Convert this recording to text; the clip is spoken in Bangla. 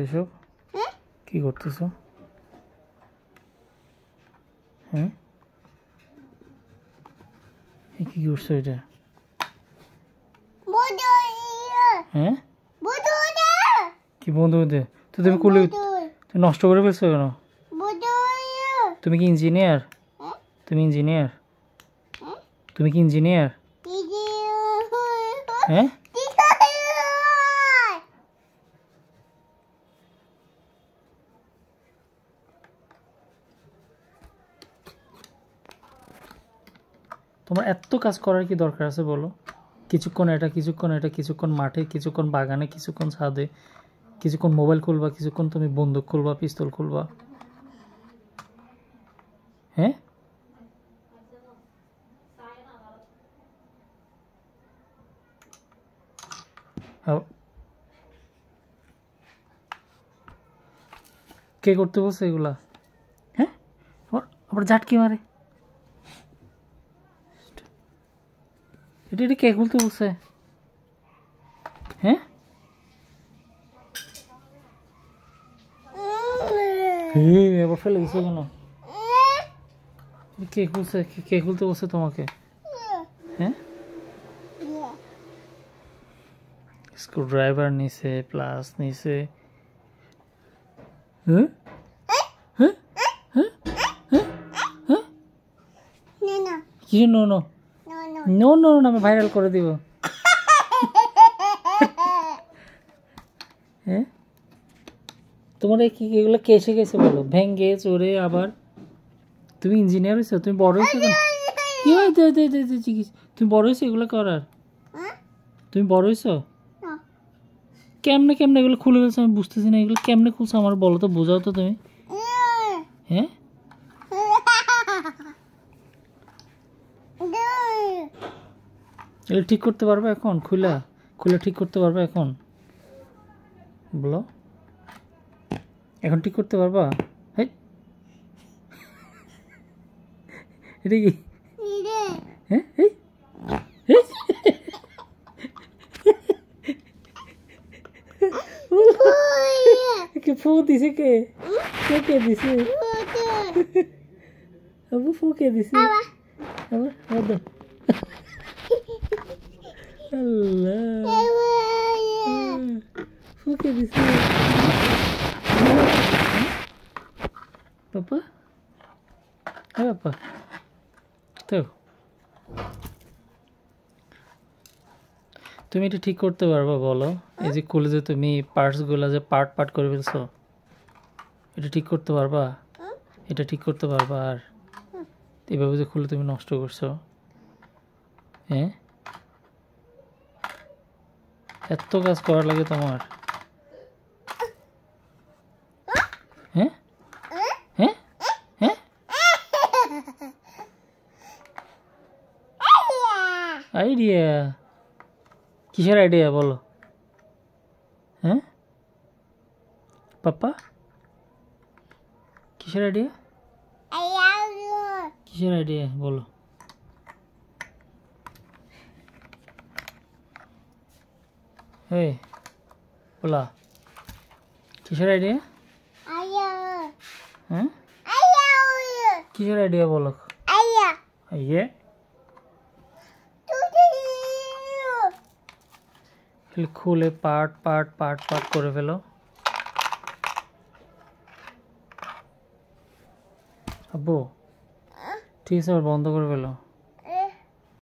এসব কি করতেছো? হ্যাঁ কি করছো এটা? হ্যাঁ কি বন্ধু দে তো তুমি কুলি তুমি নষ্ট করে ফেলছো কেন? তুমি কি ইঞ্জিনিয়ার? তুমি ইঞ্জিনিয়ার? তুমি কি ইঞ্জিনিয়ার? হ্যাঁ তোমার এত কাজ করার কি দরকার আছে বলো? কিছুক্ষণ এটা, কিছুক্ষণ এটা, কিছুক্ষণ মাঠে, কিছুক্ষণ বাগানে, কিছুক্ষণ ছাদে, কিছুক্ষণ মোবাইল খুলবা, কিছুক্ষণ তুমি বন্দুক খুলবা, পিস্তল খুলবা। হ্যাঁ কে করতে বলছে এগুলা? হ্যাঁ আবার ঝাটকি মারে। এটা কে খুলতে বলছে? হ্যাঁ আবার ফেলে গেছো কেন? কে খুলছে? কে খুলতে বলছে তোমাকে? হ্যাঁ স্ক্রু ড্রাইভার নিছে, প্লাস নিছে। হ্যাঁ হ্যাঁ হ্যাঁ হ্যাঁ কি no no no no no আমি ভাইরাল করে দিব। হ্যাঁ তোমার কি এগুলো কে শিখেছে বলো? ভেঙ্গে চোরে আবার তুমি ইঞ্জিনিয়ার হয়েছো? তুমি বড় হয়েছো কেন? কি তুমি বড় হয়েছো এগুলো করার? তুমি বড় হয়েছো? কেমনে কেমনে এগুলো খুলে ফেলছো আমি বুঝতেছি না। এগুলো কেমনে খুলছো আমার বলো তো, বোঝাও তো তুমি। হ্যাঁ এগুলো ঠিক করতে পারবে এখন? খুলে খুলে ঠিক করতে পারবে এখন বলো? এখন ঠিক করতে পারবা? এটা কি? হ্যাঁ কে ফু দিছে? কে কে কে দিছে? আবু ফু কে দিছে? আবার আবার আল্লাহ ফু কে দিছে? পাপা হ্যাঁ পাপা তো তুমি এটা ঠিক করতে পারবা বলো? এই যে খুলে যে তুমি পার্টসগুলো যে পার্ট পার্ট করে ফেলছো, এটা ঠিক করতে পারবা? এটা ঠিক করতে পারবা? আর এভাবে যে খুলে তুমি নষ্ট করছো, হ্যাঁ এত কাজ করা লাগে তোমার? হ্যাঁ হ্যাঁ হ্যাঁ আইডিয়া কিসের আইডিয়া বলো? হ্যাঁ পাপা কিসের আইডিয়া? কিসের আইডিয়া বলো? এই বলা কিসের আইডিয়া? হ্যাঁ কিসের আইডিয়া বলো? আইয়ে খুলে পার্ট পার্ট পার্ট পার্ট করে ফেলো। আব্বু ঠিক আছে, বন্ধ করে ফেলো।